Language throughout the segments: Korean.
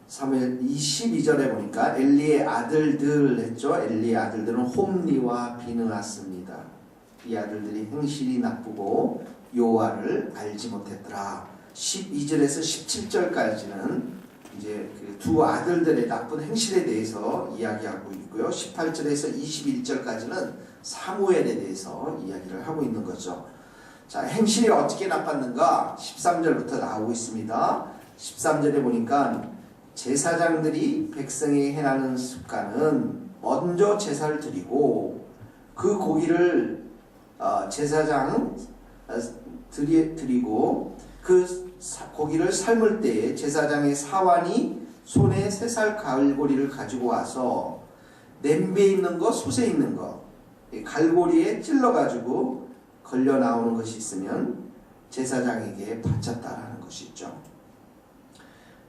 사무엘 22절에 보니까 엘리의 아들들 했죠. 엘리의 아들들은 홈리와 비느하스입니다. 이 아들들이 행실이 나쁘고 여호와를 알지 못했더라. 12절에서 17절까지는 이제 그 두 아들들의 나쁜 행실에 대해서 이야기하고 있고요. 18절에서 21절까지는 사무엘에 대해서 이야기를 하고 있는 거죠. 자, 행실이 어떻게 나빴는가? 13절부터 나오고 있습니다. 13절에 보니까 제사장들이 백성에게 행하는 습관은 먼저 제사를 드리고 그 고기를 제사장 드리고 그 고기를 삶을 때에 제사장의 사환이 손에 3살 갈고리를 가지고 와서 냄비에 있는 거, 솥에 있는 거 갈고리에 찔러가지고 걸려 나오는 것이 있으면 제사장에게 바쳤다라는 것이 있죠.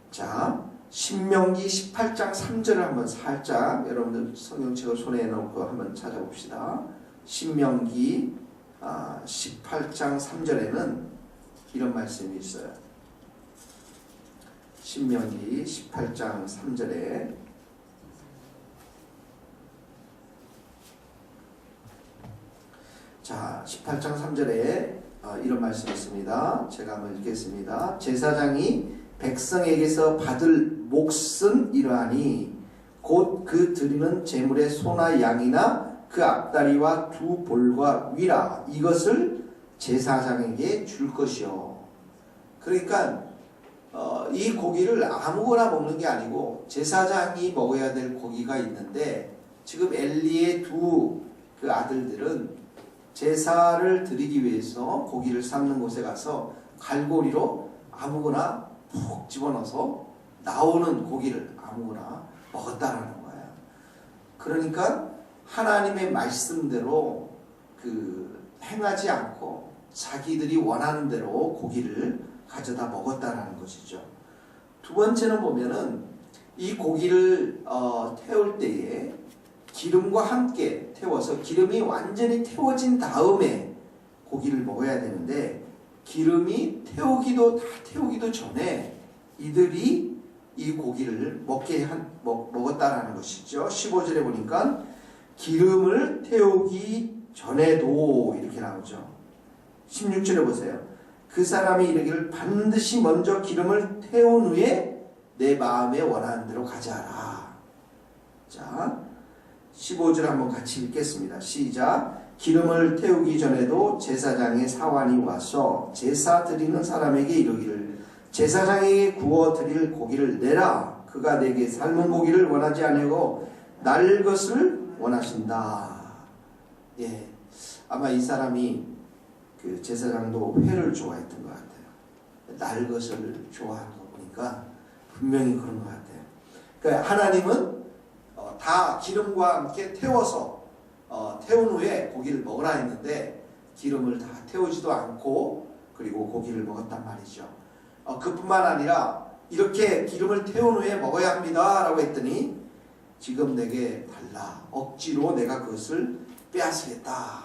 자, 신명기 18장 3절을 한번 살짝 여러분들 성경책을 손에 놓고 한번 찾아봅시다. 신명기 18장 3절에는 이런 말씀이 있어요. 신명기 18장 3절에 자, 18장 3절에 이런 말씀이 있습니다. 제가 한번 읽겠습니다. 제사장이 백성에게서 받을 몫은 이러하니 곧 그 드리는 제물의 소나 양이나 그 앞다리와 두 볼과 위라 이것을 제사장에게 줄 것이요. 그러니까 이 고기를 아무거나 먹는 게 아니고 제사장이 먹어야 될 고기가 있는데 지금 엘리의 두 그 아들들은 제사를 드리기 위해서 고기를 삶는 곳에 가서 갈고리로 아무거나 푹 집어넣어서 나오는 고기를 아무거나 먹었다라는 거예요. 그러니까 하나님의 말씀대로 행하지 않고 자기들이 원하는 대로 고기를 가져다 먹었다라는 것이죠. 두 번째는 보면은 이 고기를 태울 때에 기름과 함께 태워서 기름이 완전히 태워진 다음에 고기를 먹어야 되는데 기름이 태우기도 전에 이들이 이 고기를 먹었다라는 것이죠. 15절에 보니까 기름을 태우기 전에도 이렇게 나오죠. 16절에 보세요. 그 사람이 이르기를 반드시 먼저 기름을 태운 후에 내 마음에 원하는 대로 가자라. 자, 15절 한번 같이 읽겠습니다. 시작. 기름을 태우기 전에도 제사장의 사환이 와서 제사 드리는 사람에게 이르기를 제사장에게 구워 드릴 고기를 내라. 그가 내게 삶은 고기를 원하지 아니하고 날 것을 원하신다. 예, 아마 이 사람이 그 제사장도 회를 좋아했던 것 같아요. 날 것을 좋아하는 거 보니까 분명히 그런 것 같아요. 그러니까 하나님은 다 기름과 함께 태워서 태운 후에 고기를 먹으라 했는데 기름을 다 태우지도 않고 그리고 고기를 먹었단 말이죠. 그뿐만 아니라 이렇게 기름을 태운 후에 먹어야 합니다 라고 했더니 지금 내게 달라. 억지로 내가 그것을 빼앗으겠다.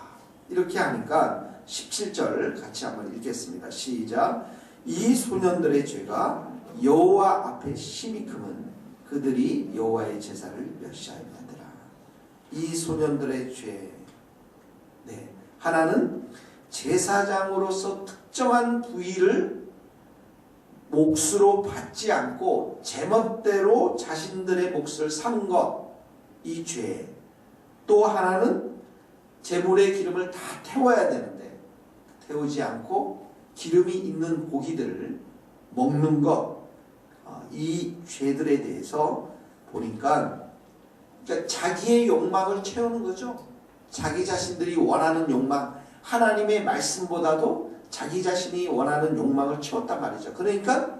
이렇게 하니까 17절 같이 한번 읽겠습니다. 시작. 이 소년들의 죄가 여호와 앞에 심히 크면 그들이 여호와의 제사를 멸시하였느니라. 이 소년들의 죄. 네, 하나는 제사장으로서 특정한 부위를 몫으로 받지 않고 제멋대로 자신들의 몫을 삼은 것, 이 죄. 또 하나는 제물의 기름을 다 태워야 되는데 태우지 않고 기름이 있는 고기들을 먹는 것, 이 죄들에 대해서 보니까 그러니까 자기의 욕망을 채우는 거죠. 자기 자신들이 원하는 욕망, 하나님의 말씀보다도 자기 자신이 원하는 욕망을 채웠단 말이죠. 그러니까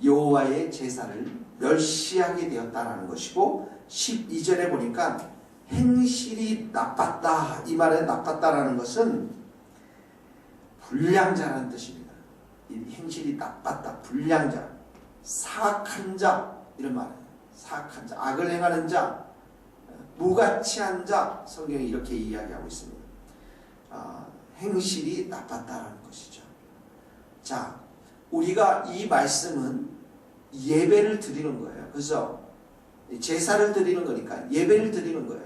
여호와의 제사를 멸시하게 되었다라는 것이고 12절에 보니까 행실이 나빴다. 이 말에 나빴다라는 것은 불량자라는 뜻입니다. 이 행실이 나빴다. 불량자. 사악한 자. 이런 말이에요. 사악한 자. 악을 행하는 자. 무가치한 자. 성경이 이렇게 이야기하고 있습니다. 행실이 나빴다라는 것이죠. 자, 우리가 이 말씀은 예배를 드리는 거예요. 그래서 제사를 드리는 거니까 예배를 드리는 거예요.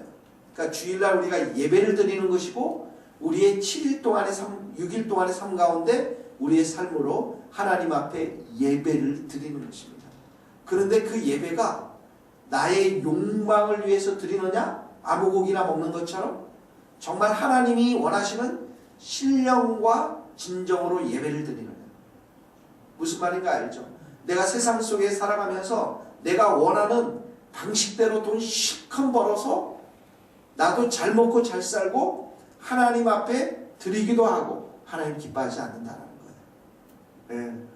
그러니까 주일날 우리가 예배를 드리는 것이고 우리의 7일 동안의 6일 동안의 삶 가운데 우리의 삶으로 하나님 앞에 예배를 드리는 것입니다. 그런데 그 예배가 나의 욕망을 위해서 드리느냐? 아무 고기나 먹는 것처럼 정말 하나님이 원하시는 신령과 진정으로 예배를 드리느냐? 무슨 말인가 알죠? 내가 세상 속에 살아가면서 내가 원하는 방식대로 돈 실컷 벌어서 나도 잘 먹고 잘 살고 하나님 앞에 드리기도 하고 하나님 기뻐하지 않는다는 거예요. 네.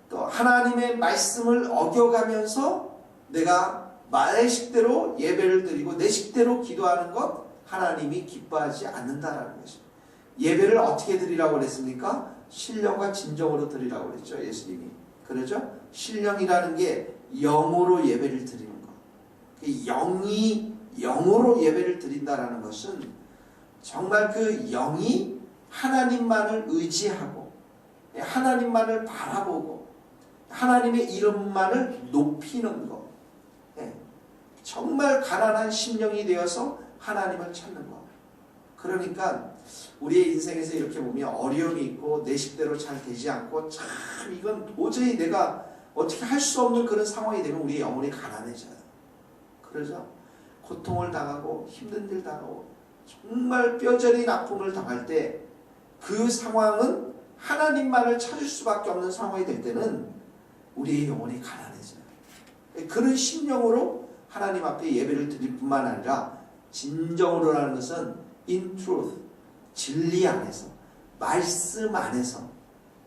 또 하나님의 말씀을 어겨가면서 내가 내 식대로 예배를 드리고 내 식대로 기도하는 것 하나님이 기뻐하지 않는다는 것입니다. 예배를 어떻게 드리라고 그랬습니까? 신령과 진정으로 드리라고 그랬죠. 예수님이. 그러죠? 신령이라는 게 영으로 예배를 드리는 것. 영이 영으로 예배를 드린다라는 것은 정말 그 영이 하나님만을 의지하고 하나님만을 바라보고 하나님의 이름만을 높이는 것. 정말 가난한 심령이 되어서 하나님을 찾는 것. 그러니까 우리의 인생에서 이렇게 보면 어려움이 있고 내 식대로 잘 되지 않고 참 이건 도저히 내가 어떻게 할 수 없는 그런 상황이 되면 우리의 영혼이 가난해져요. 그러죠? 고통을 당하고 힘든 일 당하고 정말 뼈저린 아픔을 당할 때 그 상황은 하나님만을 찾을 수밖에 없는 상황이 될 때는 우리의 영혼이 가난해져요. 그런 심령으로 하나님 앞에 예배를 드릴 뿐만 아니라 진정으로라는 것은 in truth, 진리 안에서, 말씀 안에서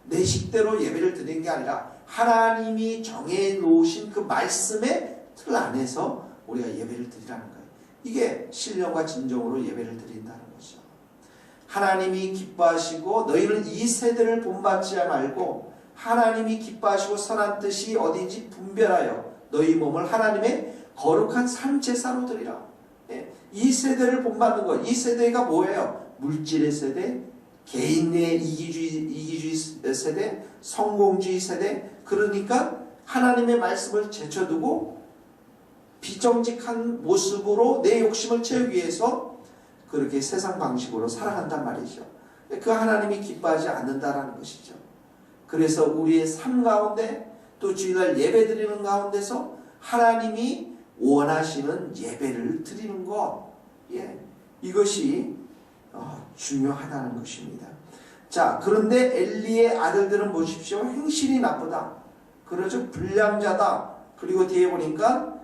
내 식대로 예배를 드리는 게 아니라 하나님이 정해놓으신 그 말씀의 틀 안에서 우리가 예배를 드리라는 거예요. 이게 신령과 진정으로 예배를 드린다는 거죠. 하나님이 기뻐하시고 너희는 이 세대를 본받지 말고 하나님이 기뻐하시고 선한 뜻이 어딘지 분별하여 너희 몸을 하나님의 거룩한 산제사로 드리라. 이 세대를 본받는 것. 이 세대가 뭐예요? 물질의 세대, 개인의 이기주의 세대, 성공주의 세대. 그러니까 하나님의 말씀을 제쳐두고 비정직한 모습으로 내 욕심을 채우기 위해서 그렇게 세상 방식으로 살아간단 말이죠. 그 하나님이 기뻐하지 않는다라는 것이죠. 그래서 우리의 삶 가운데 또 주일날 예배 드리는 가운데서 하나님이 원하시는 예배를 드리는 것, 이것이 중요하다는 것입니다. 자, 그런데 엘리의 아들들은 보십시오. 행실이 나쁘다. 그러죠. 불량자다. 그리고 뒤에 보니까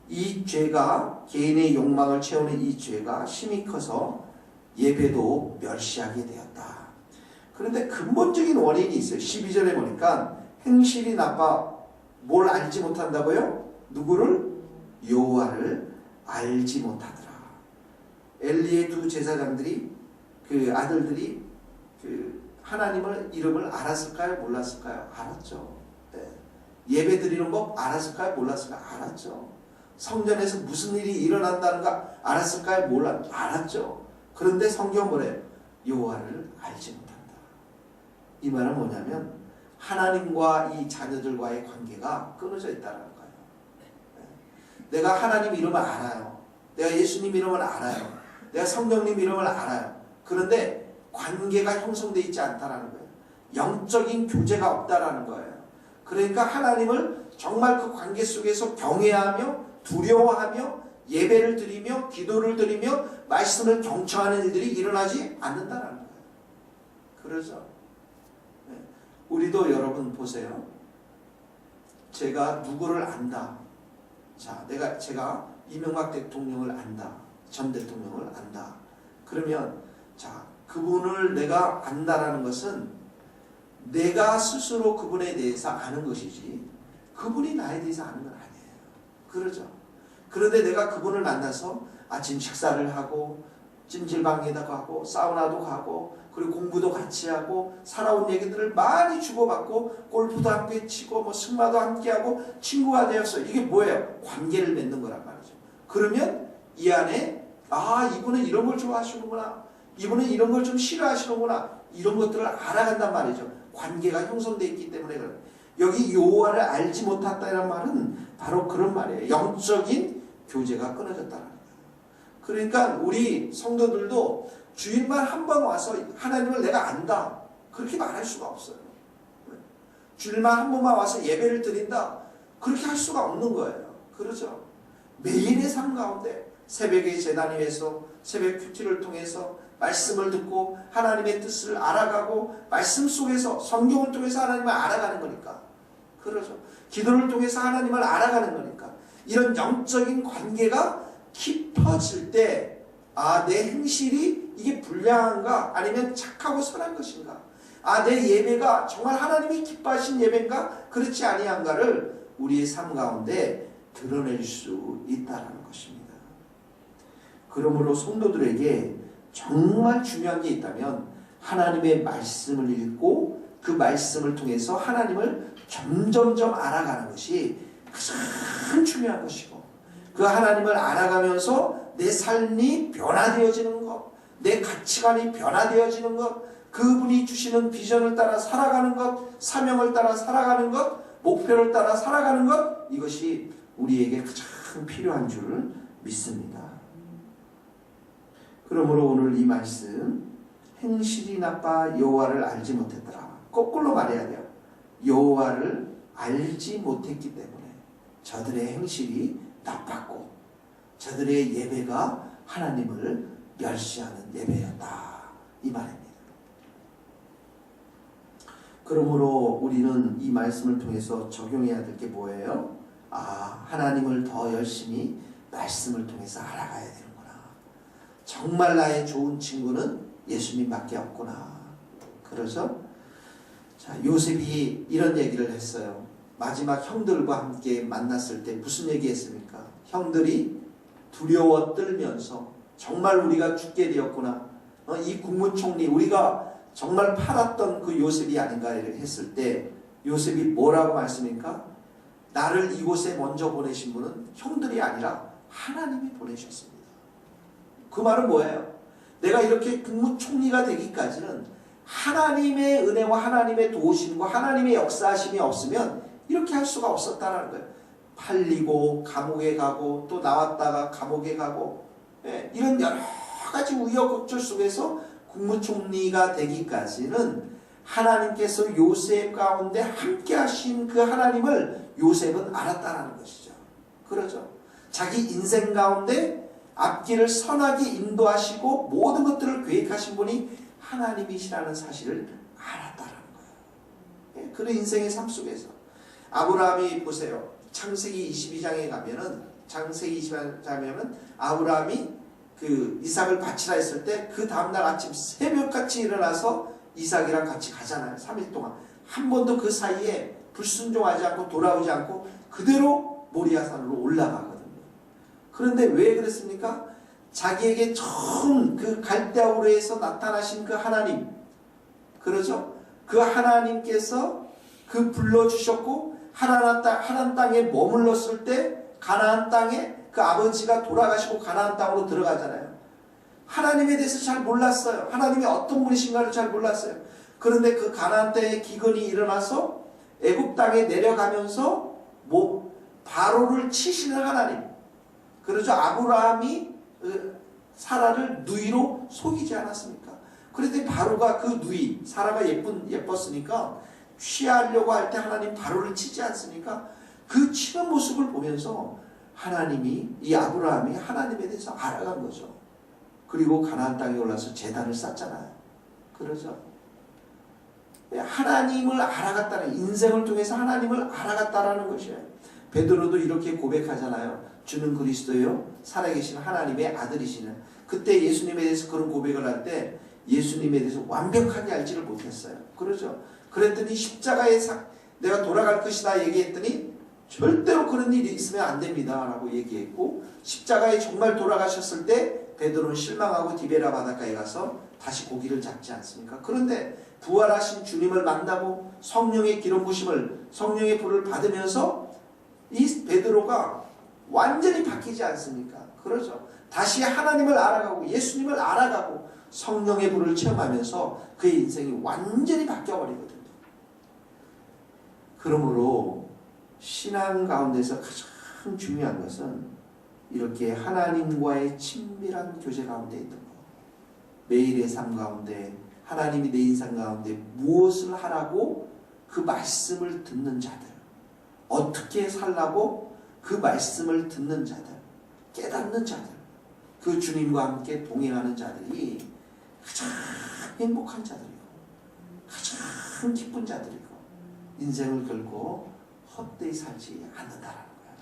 이 죄가 개인의 욕망을 채우는 이 죄가 힘이 커서 예배도 멸시하게 되었다. 그런데 근본적인 원인이 있어요. 12절에 보니까 행실이 나빠 뭘 알지 못한다고요? 누구를? 여호와를 알지 못하더라. 엘리의 두 제사장들이 그 아들들이 그 하나님을 이름을 알았을까요? 몰랐을까요? 알았죠. 예배 드리는 법 알았을까요? 몰랐을까요? 알았죠. 성전에서 무슨 일이 일어난다는가 알았을까요? 알았죠. 그런데 성경 뭐래요? 여호와를 알지 못한다. 이 말은 뭐냐면 하나님과 이 자녀들과의 관계가 끊어져 있다는 거예요. 내가 하나님 이름을 알아요. 내가 예수님 이름을 알아요. 내가 성령님 이름을 알아요. 그런데 관계가 형성되어 있지 않다는 거예요. 영적인 교제가 없다는 거예요. 그러니까 하나님을 정말 그 관계 속에서 경외하며 두려워하며 예배를 드리며 기도를 드리며 말씀을 경청하는 일들이 일어나지 않는다는 거예요. 그러죠. 우리도 여러분 보세요. 제가 누구를 안다. 자, 제가 이명박 대통령을 안다. 전 대통령을 안다. 그러면 자, 그분을 내가 안다라는 것은 내가 스스로 그분에 대해서 아는 것이지 그분이 나에 대해서 아는 건 아니에요. 그러죠. 그런데 내가 그분을 만나서 아침 식사를 하고 찜질방에다 가고 사우나도 가고 그리고 공부도 같이 하고 살아온 얘기들을 많이 주고받고 골프도 함께 치고 뭐 승마도 함께 하고 친구가 되어서 이게 뭐예요? 관계를 맺는 거란 말이죠. 그러면 이 안에 이분은 이런 걸 좋아하시는구나. 이분은 이런 걸 좀 싫어하시는구나. 이런 것들을 알아간단 말이죠. 관계가 형성되어 있기 때문에 그래요. 여기 여호와를 알지 못했다는 말은 바로 그런 말이에요. 영적인 교제가 끊어졌다는 거예요. 그러니까 우리 성도들도 주일만 한 번 와서 하나님을 내가 안다, 그렇게 말할 수가 없어요. 주일만 한 번만 와서 예배를 드린다, 그렇게 할 수가 없는 거예요. 그렇죠? 매일의 삶 가운데 새벽에 제단 위에서 새벽 큐티를 통해서 말씀을 듣고 하나님의 뜻을 알아가고 말씀 속에서 성경을 통해서 하나님을 알아가는 거니까. 그렇죠? 기도를 통해서 하나님을 알아가는 거니까. 이런 영적인 관계가 깊어질 때, 아, 내 행실이 이게 불량한가 아니면 착하고 선한 것인가, 아, 내 예배가 정말 하나님이 기뻐하신 예배인가 그렇지 아니한가를 우리의 삶 가운데 드러낼 수 있다는 것입니다. 그러므로 성도들에게 정말 중요한 게 있다면 하나님의 말씀을 읽고 그 말씀을 통해서 하나님을 점점점 알아가는 것이 가장 중요한 것이고, 그 하나님을 알아가면서 내 삶이 변화되어지는 것, 내 가치관이 변화되어지는 것, 그분이 주시는 비전을 따라 살아가는 것, 사명을 따라 살아가는 것, 목표를 따라 살아가는 것, 이것이 우리에게 가장 필요한 줄 믿습니다. 그러므로 오늘 이 말씀, 행실이 나빠 여호와를 알지 못했더라, 거꾸로 말해야 돼요. 여호와를 알지 못했기 때문에 저들의 행실이 나빴고 저들의 예배가 하나님을 멸시하는 예배였다, 이 말입니다. 그러므로 우리는 이 말씀을 통해서 적용해야 될 게 뭐예요? 아, 하나님을 더 열심히 말씀을 통해서 알아가야 되는구나. 정말 나의 좋은 친구는 예수님밖에 없구나. 그래서 자, 요셉이 이런 얘기를 했어요. 마지막 형들과 함께 만났을 때 무슨 얘기했습니까? 형들이 두려워 떨면서 정말 우리가 죽게 되었구나, 이 국무총리 우리가 정말 팔았던 그 요셉이 아닌가 했을 때 요셉이 뭐라고 말씀입니까? 나를 이곳에 먼저 보내신 분은 형들이 아니라 하나님이 보내셨습니다. 그 말은 뭐예요? 내가 이렇게 국무총리가 되기까지는 하나님의 은혜와 하나님의 도우심과 하나님의 역사하심이 없으면 이렇게 할 수가 없었다는 거예요. 팔리고 감옥에 가고 또 나왔다가 감옥에 가고, 이런 여러 가지 우여곡절 속에서 국무총리가 되기까지는 하나님께서 요셉 가운데 함께 하신 그 하나님을 요셉은 알았다는 것이죠. 그렇죠? 자기 인생 가운데 앞길을 선하게 인도하시고 모든 것들을 계획하신 분이 하나님이시라는 사실을 알았다는 거예요. 그런 인생의 삶 속에서 아브라함이 보세요. 창세기 22장에 가면은, 창세기 22장에 가면은 아브라함이 그 이삭을 바치라 했을 때 그 다음날 아침 새벽같이 일어나서 이삭이랑 같이 가잖아요. 3일 동안. 한 번도 그 사이에 불순종하지 않고 돌아오지 않고 그대로 모리아산으로 올라가거든요. 그런데 왜 그랬습니까? 자기에게 처음 그 갈대아우르에서 나타나신 그 하나님, 그러죠? 그 하나님께서 그 불러주셨고 하나님 땅에 머물렀을 때 가나안 땅에 그 아버지가 돌아가시고 가나안 땅으로 들어가잖아요. 하나님에 대해서 잘 몰랐어요. 하나님이 어떤 분이신가를 잘 몰랐어요. 그런데 그 가나안 땅에 기근이 일어나서 애굽 땅에 내려가면서 바로를 치시는 하나님, 그러죠? 아브라함이 사라를 누이로 속이지 않았습니까? 그런데 바로가 그 누이, 사라가 예뻤으니까 취하려고 할 때 하나님 바로를 치지 않습니까? 그 치는 모습을 보면서 하나님이, 이 아브라함이 하나님에 대해서 알아간 거죠. 그리고 가나안 땅에 올라서 제단을 쌓잖아요. 그러죠? 하나님을 알아갔다는, 인생을 통해서 하나님을 알아갔다라는 것이에요. 베드로도 이렇게 고백하잖아요. 주는 그리스도요 살아계신 하나님의 아들이시는. 그때 예수님에 대해서 그런 고백을 할 때 예수님에 대해서 완벽하게 알지를 못했어요. 그러죠? 그랬더니 십자가에 내가 돌아갈 것이다 얘기했더니 절대로 그런 일이 있으면 안 됩니다 라고 얘기했고, 십자가에 정말 돌아가셨을 때 베드로는 실망하고 디베라 바닷가에 가서 다시 고기를 잡지 않습니까? 그런데 부활하신 주님을 만나고 성령의 기름 부심을, 성령의 불을 받으면서 이 베드로가 완전히 바뀌지 않습니까? 그러죠? 다시 하나님을 알아가고 예수님을 알아가고 성령의 불을 체험하면서 그의 인생이 완전히 바뀌어버리거든요. 그러므로 신앙 가운데서 가장 중요한 것은 이렇게 하나님과의 친밀한 교제 가운데 있는 것. 매일의 삶 가운데 하나님이 내 인생 가운데 무엇을 하라고 그 말씀을 듣는 자들, 어떻게 살라고 그 말씀을 듣는 자들, 깨닫는 자들, 그 주님과 함께 동행하는 자들이 가장 행복한 자들이고 가장 기쁜 자들이고 인생을 결코 헛되이 살지 않는다라는 거야.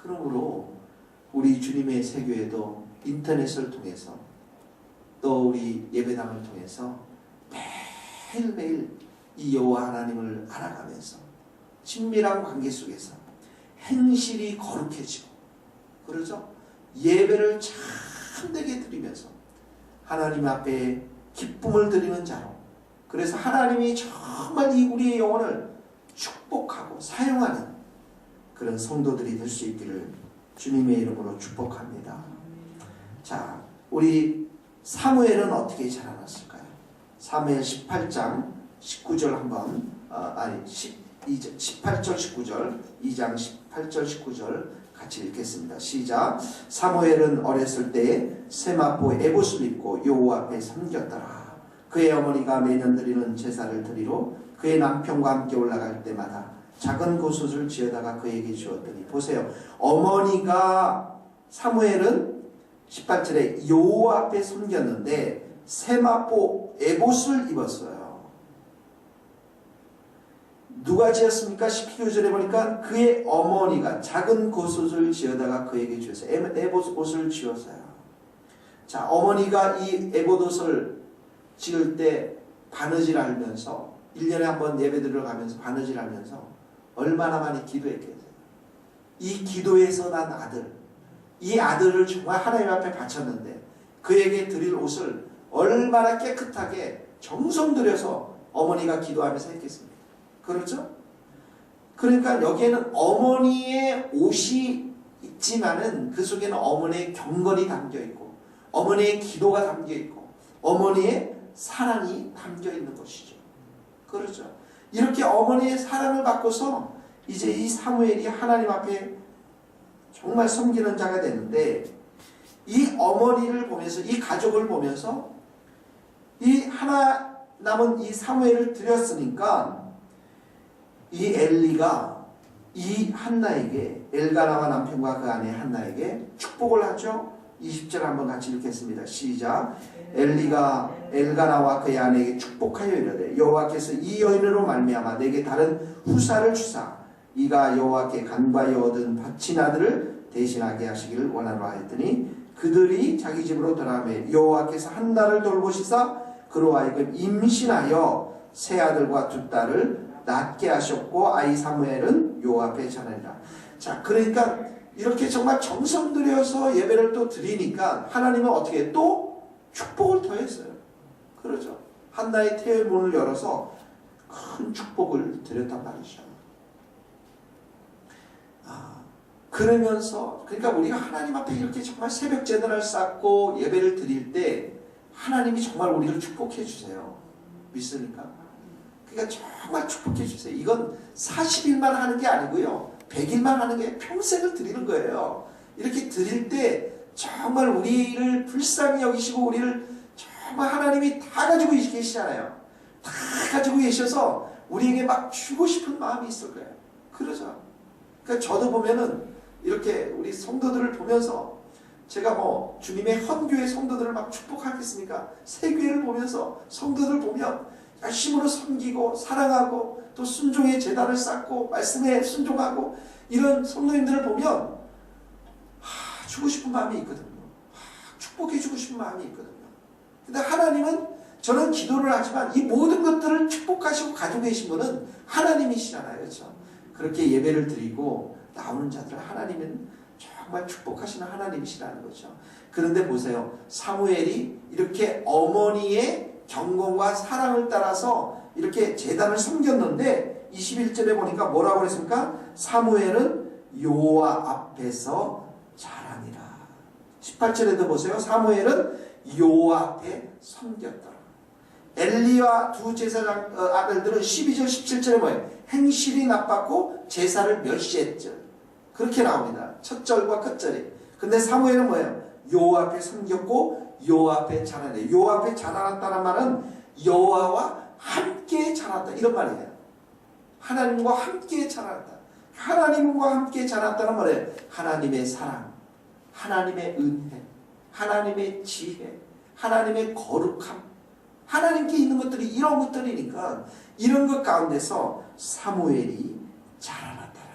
그러므로 우리 주님의 세교회도 인터넷을 통해서 또 우리 예배당을 통해서 매일매일 이 여호와 하나님을 알아가면서 친밀한 관계 속에서 행실이 거룩해지고, 그러죠? 예배를 참되게 드리면서 하나님 앞에 기쁨을 드리는 자로, 그래서 하나님이 정말 이 우리의 영혼을 축복하고 사용하는 그런 성도들이 될 수 있기를 주님의 이름으로 축복합니다. 자, 우리 사무엘은 어떻게 자라났을까요? 사무엘 18장 19절 한번 18절 19절 2장 18절 19절 같이 읽겠습니다. 시작. 사무엘은 어렸을 때에 세마포 에봇을 입고 여호와 앞에 섬겼더라. 그의 어머니가 매년 드리는 제사를 드리러 그의 남편과 함께 올라갈 때마다 작은 곶옷을 지어다가 그에게 주었더니, 보세요. 어머니가 사무엘은 18절에 여호와 앞에 섬겼는데 세마포 에봇을 입었어요. 누가 지었습니까? 12절에 보니까 그의 어머니가 작은 곶옷을 지어다가 그에게 주었어요. 에봇 옷을 지었어요. 자, 어머니가 이 에봇 옷을 지을 때 바느질 하면서 1년에 한 번 예배 들어가면서 바느질 하면서 얼마나 많이 기도했겠어요. 이 기도에서 난 아들, 이 아들을 정말 하나님 앞에 바쳤는데 그에게 드릴 옷을 얼마나 깨끗하게 정성 들여서 어머니가 기도하면서 했겠습니까? 그렇죠? 그러니까 여기에는 어머니의 옷이 있지만은 그 속에는 어머니의 경건이 담겨있고 어머니의 기도가 담겨있고 어머니의 사랑이 담겨있는 것이죠. 그렇죠? 이렇게 어머니의 사랑을 받고서 이제 이 사무엘이 하나님 앞에 정말 섬기는 자가 되는데, 이 어머니를 보면서, 이 가족을 보면서 이 하나 남은 이 사무엘을 드렸으니까 이 엘리가 이 한나에게, 엘가나와 남편과 그 아내 한나에게 축복을 하죠. 20절 한번 같이 읽겠습니다. 시작. 엘리가 엘가나와 그의 아내에게 축복하여 이르되, 여호와께서 이 여인으로 말미암아 내게 다른 후사를 주사 이가 여호와께 간과히 얻은 바친 아들을 대신하게 하시기를 원하노라 했더니, 그들이 자기 집으로 돌아가매 여호와께서 한나를 돌보시사 그로 하여금 임신하여 세 아들과 두 딸을 낳게 하셨고 아이 사무엘은 여호와 앞에 자라니라. 자, 그러니까 이렇게 정말 정성 들여서 예배를 또 드리니까 하나님은 어떻게 또 축복을 더했어요. 그러죠. 한나의 태의 문을 열어서 큰 축복을 드렸단 말이죠. 그러면서, 그러니까 우리가 하나님 앞에 이렇게 정말 새벽 제단을 쌓고 예배를 드릴 때 하나님이 정말 우리를 축복해 주세요. 믿습니까? 그러니까 정말 축복해 주세요. 이건 40일만 하는 게 아니고요, 100일만 하는 게 평생을 드리는 거예요. 이렇게 드릴 때 정말 우리를 불쌍히 여기시고 우리를 정말 하나님이 다 가지고 계시잖아요. 다 가지고 계셔서 우리에게 막 주고 싶은 마음이 있을 거예요. 그러죠. 그러니까 저도 보면은 이렇게 우리 성도들을 보면서 제가 뭐 주님의 헌교회 성도들을 막 축복하겠습니까? 세교회를 보면서 성도들 보면 열심으로 섬기고 사랑하고 또 순종의 제단을 쌓고 말씀에 순종하고 이런 성도님들을 보면 주고 싶은 마음이 있거든요. 축복해 주고 싶은 마음이 있거든요. 근데 하나님은, 저는 기도를 하지만 이 모든 것들을 축복하시고 가지고 계신 분은 하나님이시잖아요. 그렇죠? 그렇게 예배를 드리고 나오는 자들을 하나님은 정말 축복하시는 하나님이시라는 거죠. 그런데 보세요. 사무엘이 이렇게 어머니의 경건과 사랑을 따라서 이렇게 제단을 섬겼는데 21절에 보니까 뭐라고 그랬습니까? 사무엘은 여호와 앞에서 자라니라. 18절에도 보세요. 사무엘은 여호와 앞에 섬겼더라. 엘리와 두 제사장 아들들은 12절 17절에 뭐예요? 행실이 나빴고 제사를 멸시했죠. 그렇게 나옵니다. 첫 절과 끝절이. 근데 사무엘은 뭐예요? 여호와 앞에 섬겼고 여호와 앞에 자라네. 여호와 앞에 자라났다는 말은 여호와와 함께 자랐다 이런 말이에요. 하나님과 함께 자랐다. 하나님과 함께 자랐다는 말이에요. 하나님의 사랑, 하나님의 은혜, 하나님의 지혜, 하나님의 거룩함, 하나님께 있는 것들이 이런 것들이니까 이런 것 가운데서 사무엘이 자라났다는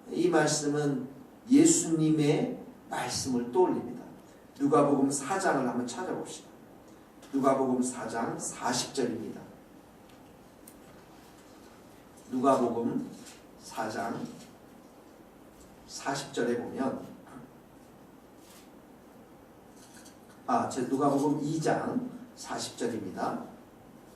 거예요. 이 말씀은 예수님의 말씀을 떠올립니다. 누가복음 4장을 한번 찾아봅시다. 누가복음 4장 40절입니다. 누가복음 4장 40절에 보면 누가복음 2장 40절입니다.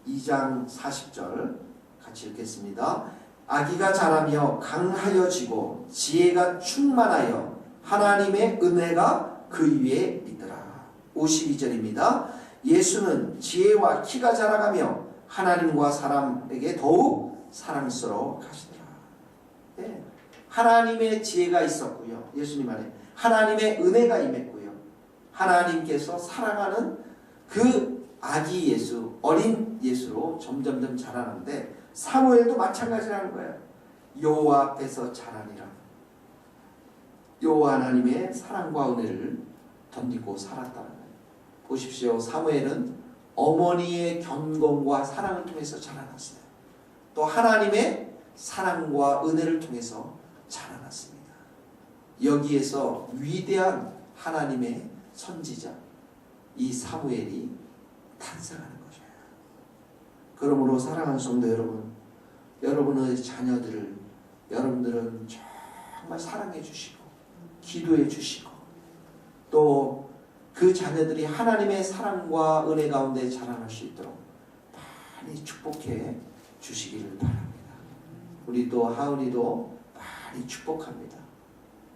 2장 40절 같이 읽겠습니다. 아기가 자라며 강하여지고 지혜가 충만하여 하나님의 은혜가 그 위에 있더라. 52절입니다. 예수는 지혜와 키가 자라가며 하나님과 사람에게 더욱 사랑스러워 가시더라. 네. 하나님의 지혜가 있었고요. 예수님 안에 하나님의 은혜가 임했고요. 하나님께서 사랑하는 그 아기 예수, 어린 예수로 점점점 자라는데 사무엘도 마찬가지라는 거예요. 여호와 앞에서 자라니라. 여호와 하나님의 사랑과 은혜를 덧입고 살았다는 거예요. 보십시오. 사무엘은 어머니의 견공과 사랑을 통해서 자라났어요. 또 하나님의 사랑과 은혜를 통해서 자라났습니다. 여기에서 위대한 하나님의 선지자 이 사무엘이 탄생하는 거죠. 그러므로 사랑하는 성도 여러분, 여러분의 자녀들을 여러분들은 정말 사랑해 주시고 기도해 주시고 또 그 자녀들이 하나님의 사랑과 은혜 가운데 자라날 수 있도록 많이 축복해 주시기를 바랍니다. 우리 또 하은이도 많이 축복합니다.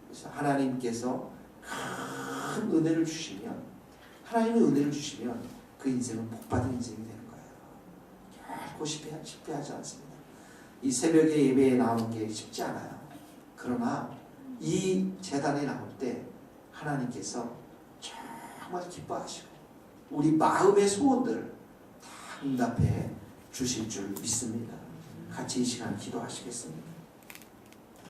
그래서 하나님께서 큰 은혜를 주시면 하나님의 은혜를 주시면 그 인생은 복받은 인생이 되는 거예요. 결코 실패하지 않습니다. 이 새벽에 예배에 나오는 게 쉽지 않아요. 그러나 이 제단에 나올 때 하나님께서 정말 기뻐하시고 우리 마음의 소원들을 다 응답해 주실 줄 믿습니다. 같이 이 시간 기도하시겠습니다.